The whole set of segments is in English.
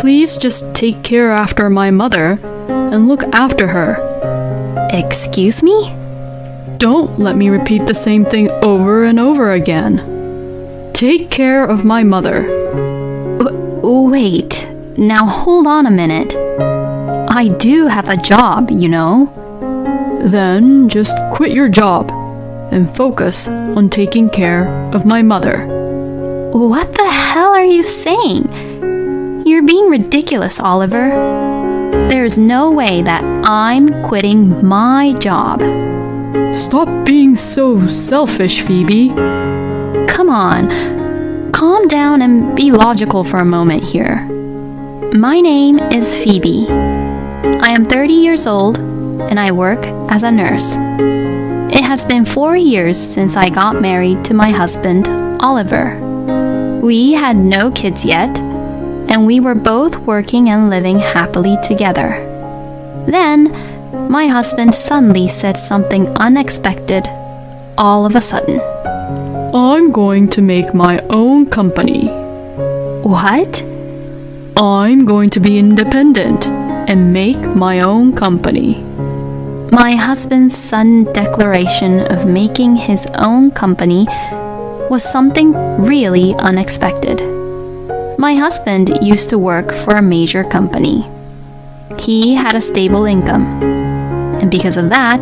please just take care after my mother and look after her? Excuse me? Don't let me repeat the same thing over and over again. Take care of my mother. Wait, now hold on a minute. I do have a job, you know. Then just quit your job and focus on taking care of my mother. What the hell are you saying? You're being ridiculous, Oliver. There's no way that I'm quitting my job. Stop being so selfish, Phoebe. Come on, calm down and be logical for a moment here. My name is Phoebe. I am 30 years old and I work as a nurse. It has been 4 years since I got married to my husband, Oliver. We had no kids yet, and we were both working and living happily together. Then, my husband suddenly said something unexpected all of a sudden. I'm going to make my own company. What? I'm going to be independent and make my own company. My husband's sudden declaration of making his own company was something really unexpected. My husband used to work for a major company. He had a stable income, and because of that,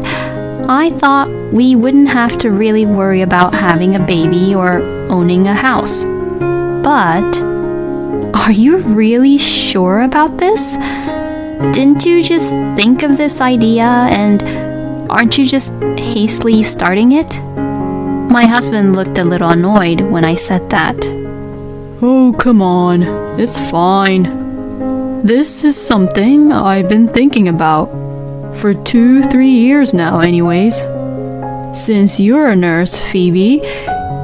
I thought we wouldn't have to really worry about having a baby or owning a house. But, are you really sure about this? Didn't you just think of this idea and aren't you just hastily starting it? My husband looked a little annoyed when I said that. Oh, come on. It's fine. This is something I've been thinking about for 2-3 years now anyways. Since you're a nurse, Phoebe,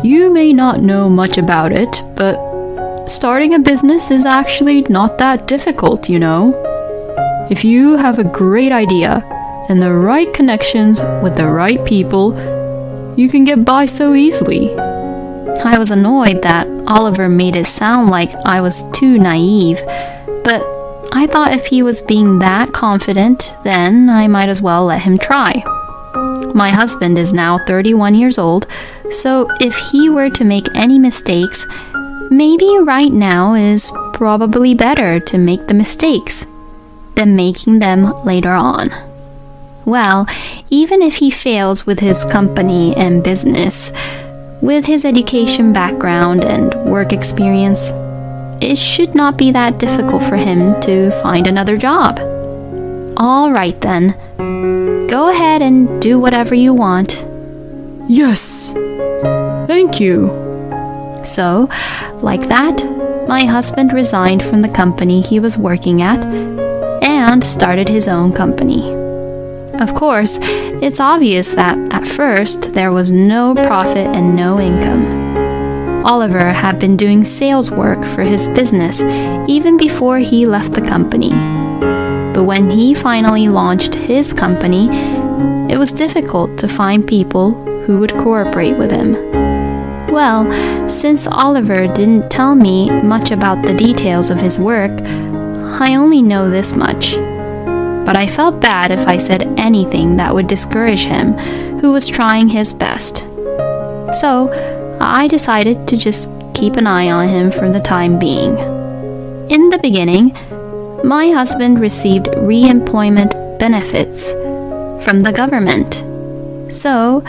you may not know much about it, but starting a business is actually not that difficult, you know. If you have a great idea and the right connections with the right people, you can get by so easily. I was annoyed that Oliver made it sound like I was too naive, but I thought if he was being that confident, then I might as well let him try. My husband is now 31 years old, so if he were to make any mistakes, maybe right now is probably better to make the mistakes than making them later on. Well, even if he fails with his company and business, with his education background and work experience, it should not be that difficult for him to find another job. All right then, go ahead and do whatever you want. Yes, thank you. So, like that, my husband resigned from the company he was working at and started his own company. Of course, it's obvious that at first there was no profit and no income. Oliver had been doing sales work for his business even before he left the company. But when he finally launched his company, it was difficult to find people who would cooperate with him. Well, since Oliver didn't tell me much about the details of his work, I only know this much. But I felt bad if I said anything that would discourage him, who was trying his best. So, I decided to just keep an eye on him for the time being. In the beginning, my husband received re-employment benefits from the government. So,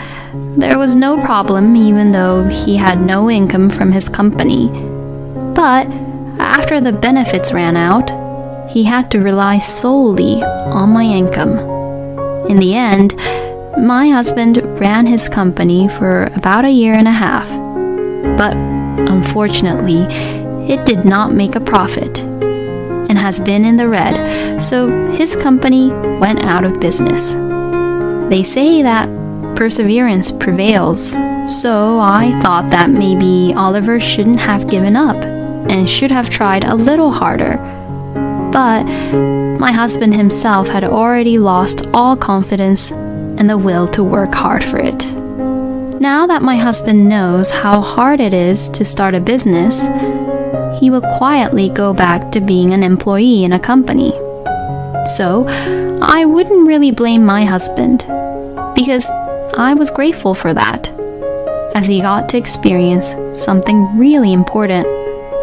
there was no problem even though he had no income from his company. But after the benefits ran out, he had to rely solely on my income. In the end, my husband ran his company for about 1.5 years, but unfortunately, it did not make a profit and has been in the red, so his company went out of business. They say that perseverance prevails, so I thought that maybe Oliver shouldn't have given up and should have tried a little harder. But my husband himself had already lost all confidence and the will to work hard for it. Now that my husband knows how hard it is to start a business, he would quietly go back to being an employee in a company. So, I wouldn't really blame my husband, because I was grateful for that, as he got to experience something really important,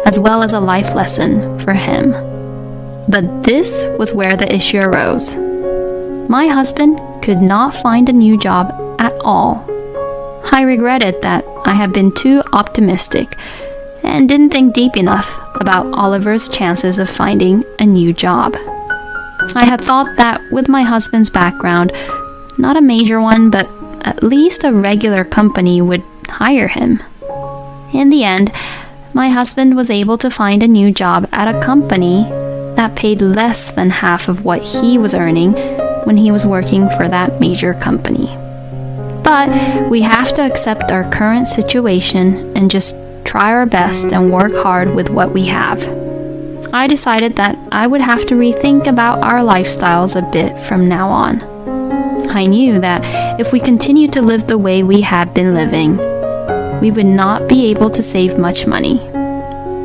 as well as a life lesson for him. But this was where the issue arose. My husband could not find a new job at all. I regretted that I had been too optimistic and didn't think deep enough about Oliver's chances of finding a new job. I had thought that with my husband's background, not a major one, but at least a regular company would hire him. In the end, my husband was able to find a new job at a company that paid less than half of what he was earning when he was working for that major company. But we have to accept our current situation and just try our best and work hard with what we have. I decided that I would have to rethink about our lifestyles a bit from now on. I knew that if we continued to live the way we had been living, we would not be able to save much money.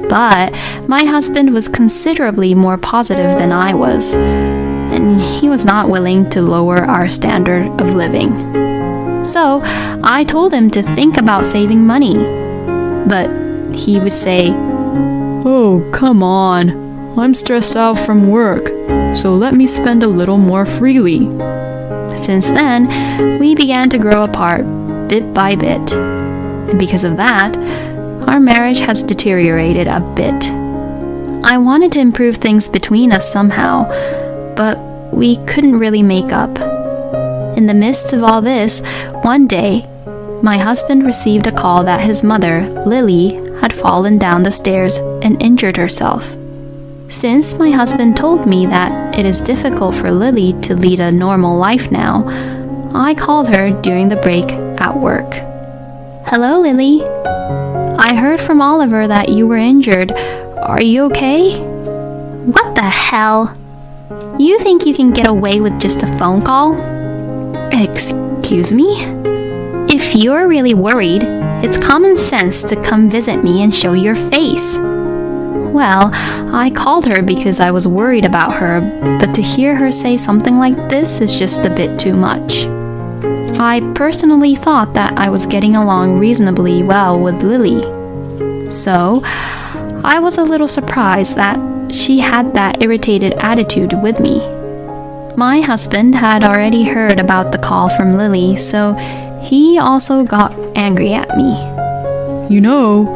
But my husband was considerably more positive than I was, and he was not willing to lower our standard of living. So I told him to think about saving money, but he would say, "Oh, come on. I'm stressed out from work, so let me spend a little more freely." Since then, we began to grow apart bit by bit. And because of that, our marriage has deteriorated a bit. I wanted to improve things between us somehow, but we couldn't really make up. In the midst of all this, one day, my husband received a call that his mother, Lily, had fallen down the stairs and injured herself. Since my husband told me that it is difficult for Lily to lead a normal life now, I called her during the break at work. "Hello, Lily. I heard from Oliver that you were injured. Are you okay?" "What the hell? You think you can get away with just a phone call?" "Excuse me? If you're really worried, it's common sense to come visit me and show your face." Well, I called her because I was worried about her, but to hear her say something like this is just a bit too much. I personally thought that I was getting along reasonably well with Lily. So, I was a little surprised that she had that irritated attitude with me. My husband had already heard about the call from Lily, so he also got angry at me. "You know,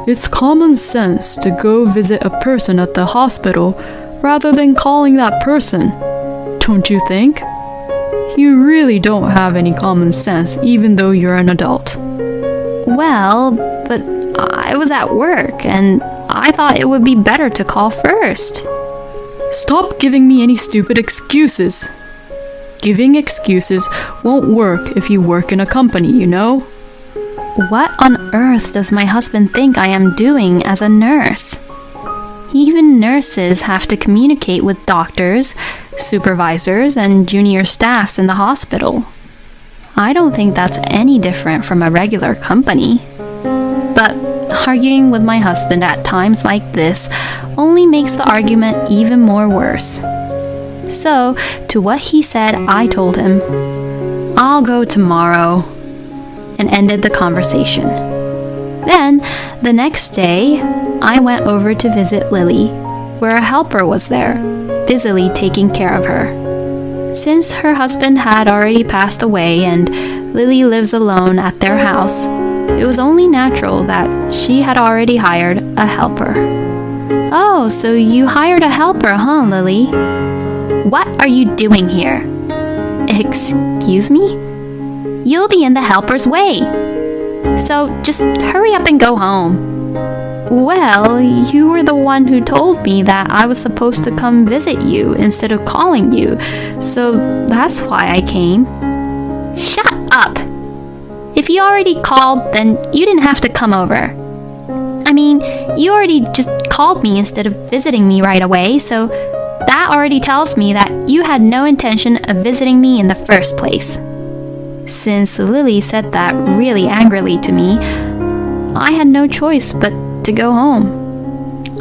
it's common sense to go visit a person at the hospital rather than calling that person. Don't you think? You really don't have any common sense even though you're an adult." Well, but I was at work and I thought it would be better to call first. Stop giving me any stupid excuses. Giving excuses won't work if you work in a company, you know? What on earth does my husband think I am doing as a nurse? Even nurses have to communicate with doctors, supervisors, and junior staffs in the hospital. I don't think that's any different from a regular company. But arguing with my husband at times like this only makes the argument even more worse. So, to what he said, I told him, "I'll go tomorrow," and ended the conversation. Then, the next day, I went over to visit Lily, where a helper was there, busily taking care of her. Since her husband had already passed away and Lily lives alone at their house, it was only natural that she had already hired a helper. "Oh, so you hired a helper, huh, Lily? What are you doing here?" "Excuse me? You'll be in the helper's way. So just hurry up and go home." "Well, you were the one who told me that I was supposed to come visit you instead of calling you, so that's why I came." "Shut up! If you already called, then you didn't have to come over. I mean, you already just called me instead of visiting me right away, so that already tells me that you had no intention of visiting me in the first place." Since Lily said that really angrily to me, I had no choice but to go home.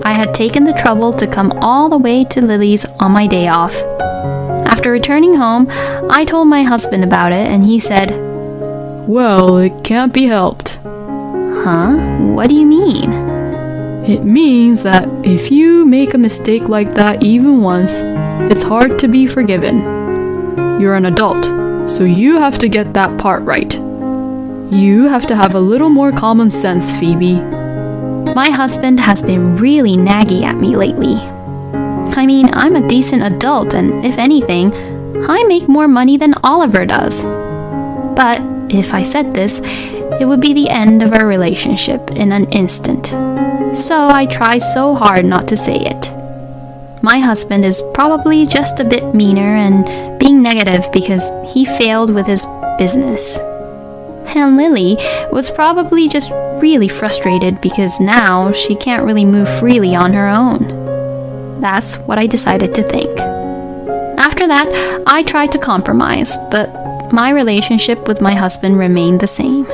I had taken the trouble to come all the way to Lily's on my day off. After returning home, I told my husband about it and he said, Well, it can't be helped. Huh? What do you mean? It means that if you make a mistake like that even once, it's hard to be forgiven. You're an adult, so you have to get that part right. You have to have a little more common sense, Phoebe. My husband has been really naggy at me lately. I mean, I'm a decent adult and if anything, I make more money than Oliver does. But if I said this, it would be the end of our relationship in an instant. So I try so hard not to say it. My husband is probably just a bit meaner and being negative because he failed with his business. And Lily was probably just really frustrated because now she can't really move freely on her own. That's what I decided to think. After that, I tried to compromise, but my relationship with my husband remained the same.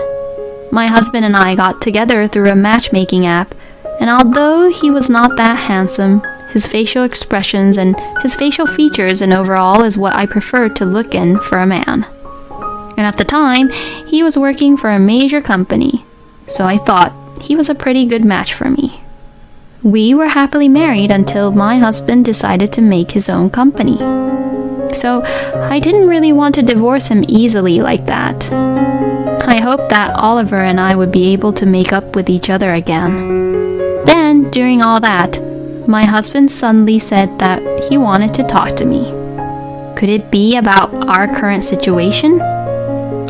My husband and I got together through a matchmaking app, and although he was not that handsome, his facial expressions and his facial features and overall is what I prefer to look in for a man. And at the time, he was working for a major company, so I thought he was a pretty good match for me. We were happily married until my husband decided to make his own company. So I didn't really want to divorce him easily like that. I hoped that Oliver and I would be able to make up with each other again. Then, during all that, my husband suddenly said that he wanted to talk to me. Could it be about our current situation?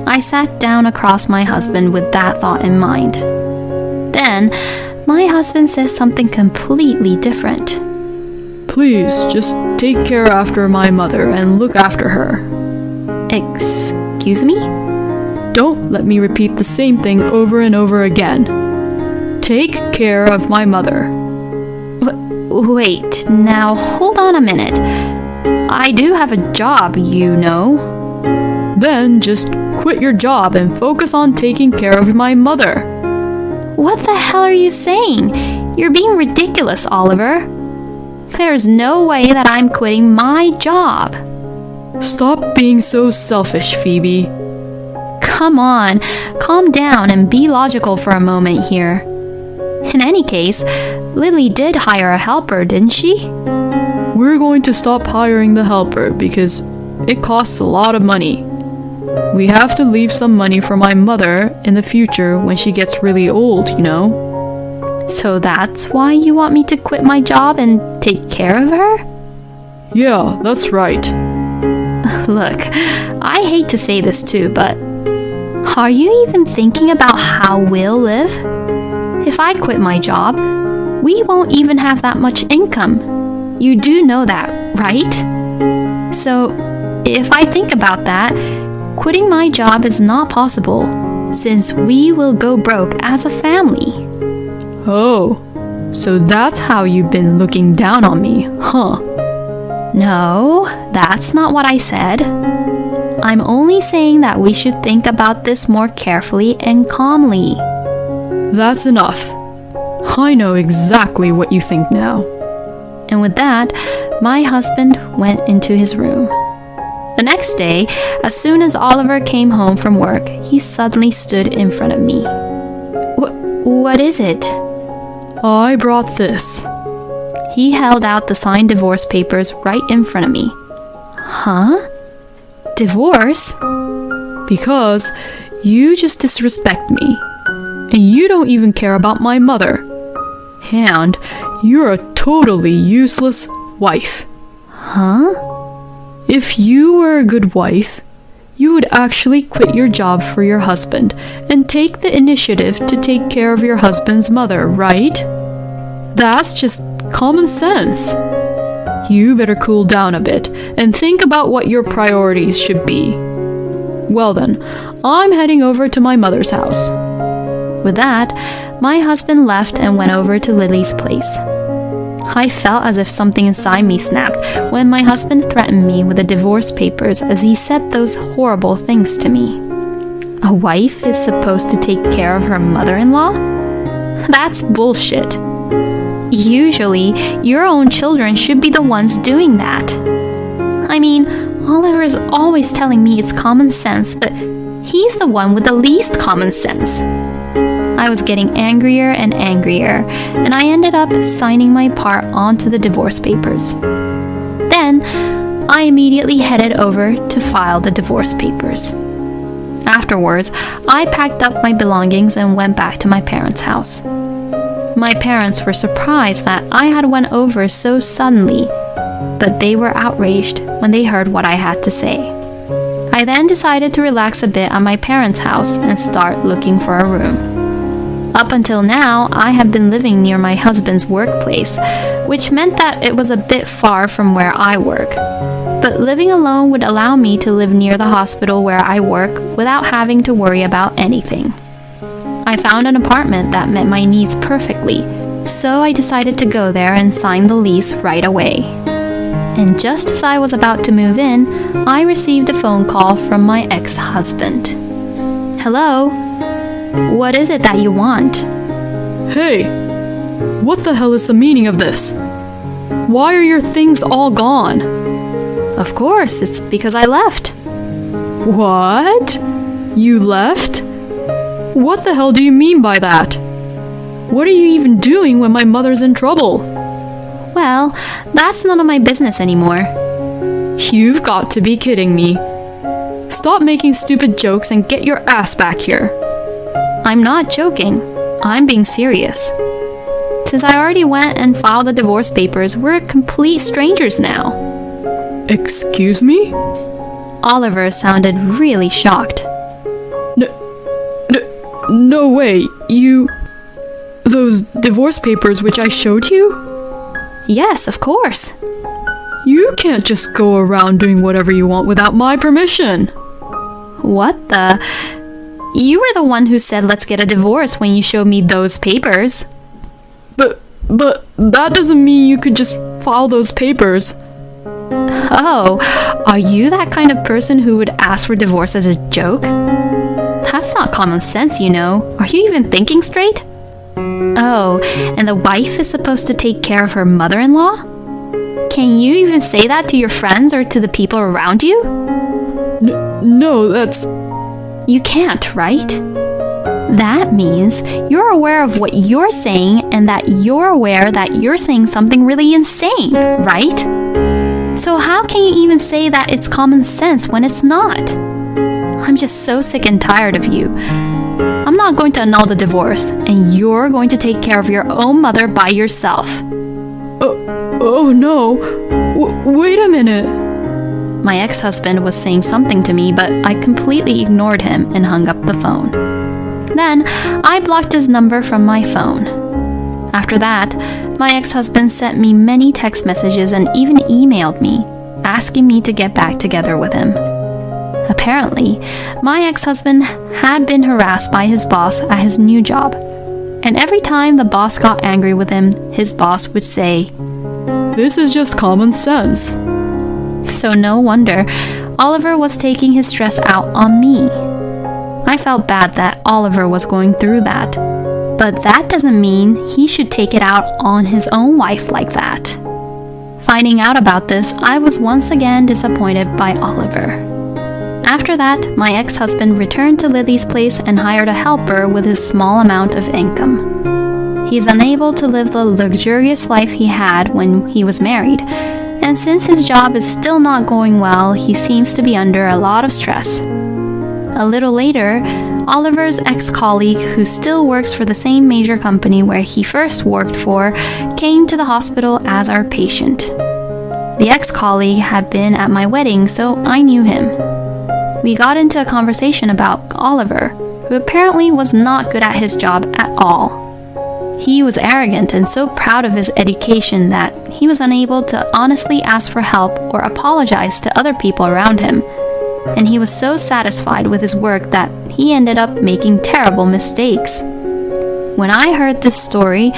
I sat down across my husband with that thought in mind. Then, my husband says something completely different. Please, just take care after my mother and look after her. Excuse me? Don't let me repeat the same thing over and over again. Take care of my mother. Wait, now hold on a minute. I do have a job, you know. Then just quit your job and focus on taking care of my mother. What the hell are you saying? You're being ridiculous, Oliver. There's no way that I'm quitting my job. Stop being so selfish, Phoebe. Come on, calm down and be logical for a moment here. In any case, Lily did hire a helper, didn't she? We're going to stop hiring the helper because it costs a lot of money. We have to leave some money for my mother in the future when she gets really old, you know. So that's why you want me to quit my job and take care of her? Yeah, that's right. Look, I hate to say this too, but are you even thinking about how we'll live? If I quit my job, we won't even have that much income. You do know that, right? So, if I think about that, quitting my job is not possible, since we will go broke as a family. Oh, so that's how you've been looking down on me, huh? No, that's not what I said. I'm only saying that we should think about this more carefully and calmly. That's enough. I know exactly what you think now. And with that, my husband went into his room. The next day, as soon as Oliver came home from work, he suddenly stood in front of me. What is it? I brought this. He held out the signed divorce papers right in front of me. Huh? Divorce? Because you just disrespect me. And you don't even care about my mother. And you're a totally useless wife. Huh? If you were a good wife, you would actually quit your job for your husband and take the initiative to take care of your husband's mother, right? That's just common sense. You better cool down a bit and think about what your priorities should be. Well then, I'm heading over to my mother's house. With that, my husband left and went over to Lily's place. I felt as if something inside me snapped when my husband threatened me with the divorce papers as he said those horrible things to me. A wife is supposed to take care of her mother-in-law? That's bullshit. Usually, your own children should be the ones doing that. I mean, Oliver is always telling me it's common sense, but he's the one with the least common sense. I was getting angrier and angrier, and I ended up signing my part onto the divorce papers. Then, I immediately headed over to file the divorce papers. Afterwards, I packed up my belongings and went back to my parents' house. My parents were surprised that I had went over so suddenly, but they were outraged when they heard what I had to say. I then decided to relax a bit at my parents' house and start looking for a room. Up until now, I had been living near my husband's workplace, which meant that it was a bit far from where I work. But living alone would allow me to live near the hospital where I work without having to worry about anything. I found an apartment that met my needs perfectly, so I decided to go there and sign the lease right away. And just as I was about to move in, I received a phone call from my ex-husband. Hello? What is it that you want? Hey, what the hell is the meaning of this? Why are your things all gone? Of course, it's because I left. What? You left? What the hell do you mean by that? What are you even doing when my mother's in trouble? Well, that's none of my business anymore. You've got to be kidding me. Stop making stupid jokes and get your ass back here. I'm not joking. I'm being serious. Since I already went and filed the divorce papers, we're complete strangers now. Excuse me? Oliver sounded really shocked. No way. Those divorce papers which I showed you? Yes, of course. You can't just go around doing whatever you want without my permission. What the? You were the one who said let's get a divorce when you showed me those papers. But that doesn't mean you could just file those papers. Oh, are you that kind of person who would ask for divorce as a joke? That's not common sense, you know. Are you even thinking straight? Oh, and the wife is supposed to take care of her mother-in-law? Can you even say that to your friends or to the people around you? No, that's... You can't, right? That means you're aware of what you're saying and that you're aware that you're saying something really insane, right? So how can you even say that it's common sense when it's not? I'm just so sick and tired of you. I'm not going to annul the divorce, and you're going to take care of your own mother by yourself. Oh no. Wait a minute. My ex-husband was saying something to me, but I completely ignored him and hung up the phone. Then, I blocked his number from my phone. After that, my ex-husband sent me many text messages and even emailed me, asking me to get back together with him. Apparently, my ex-husband had been harassed by his boss at his new job, and every time the boss got angry with him, his boss would say, "This is just common sense." So no wonder Oliver was taking his stress out on me. I felt bad that Oliver was going through that, but that doesn't mean he should take it out on his own wife like that. Finding out about this, I was once again disappointed by Oliver. After that, my ex-husband returned to Lily's place and hired a helper with his small amount of income. He's unable to live the luxurious life he had when he was married, and since his job is still not going well, he seems to be under a lot of stress. A little later, Oliver's ex-colleague, who still works for the same major company where he first worked for, came to the hospital as our patient. The ex-colleague had been at my wedding, so I knew him. We got into a conversation about Oliver, who apparently was not good at his job at all. He was arrogant and so proud of his education that he was unable to honestly ask for help or apologize to other people around him. And he was so satisfied with his work that he ended up making terrible mistakes. When I heard this story,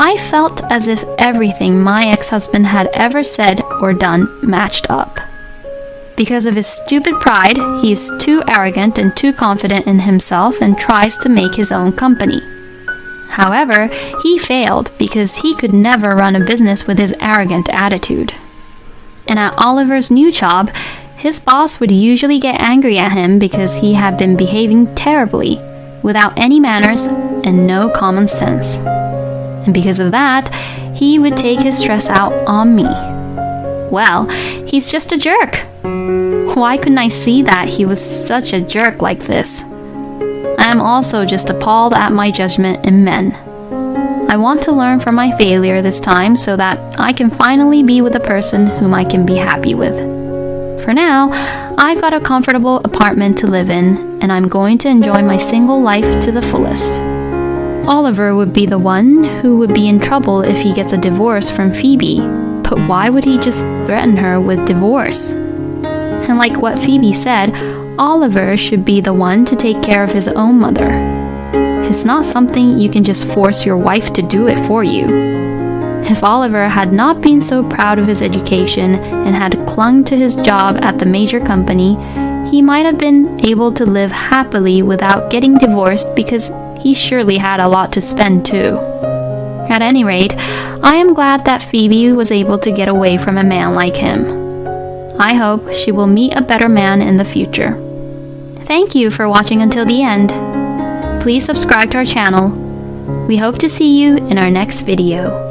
I felt as if everything my ex-husband had ever said or done matched up. Because of his stupid pride, he is too arrogant and too confident in himself and tries to make his own company. However, he failed because he could never run a business with his arrogant attitude. And at Oliver's new job, his boss would usually get angry at him because he had been behaving terribly, without any manners and no common sense. And because of that, he would take his stress out on me. Well, he's just a jerk. Why couldn't I see that he was such a jerk like this? I am also just appalled at my judgment in men. I want to learn from my failure this time so that I can finally be with a person whom I can be happy with. For now, I've got a comfortable apartment to live in, and I'm going to enjoy my single life to the fullest. Oliver would be the one who would be in trouble if he gets a divorce from Phoebe, but why would he just threaten her with divorce? And like what Phoebe said, Oliver should be the one to take care of his own mother. It's not something you can just force your wife to do it for you. If Oliver had not been so proud of his education and had clung to his job at the major company, he might have been able to live happily without getting divorced because he surely had a lot to spend too. At any rate, I am glad that Phoebe was able to get away from a man like him. I hope she will meet a better man in the future. Thank you for watching until the end. Please subscribe to our channel. We hope to see you in our next video.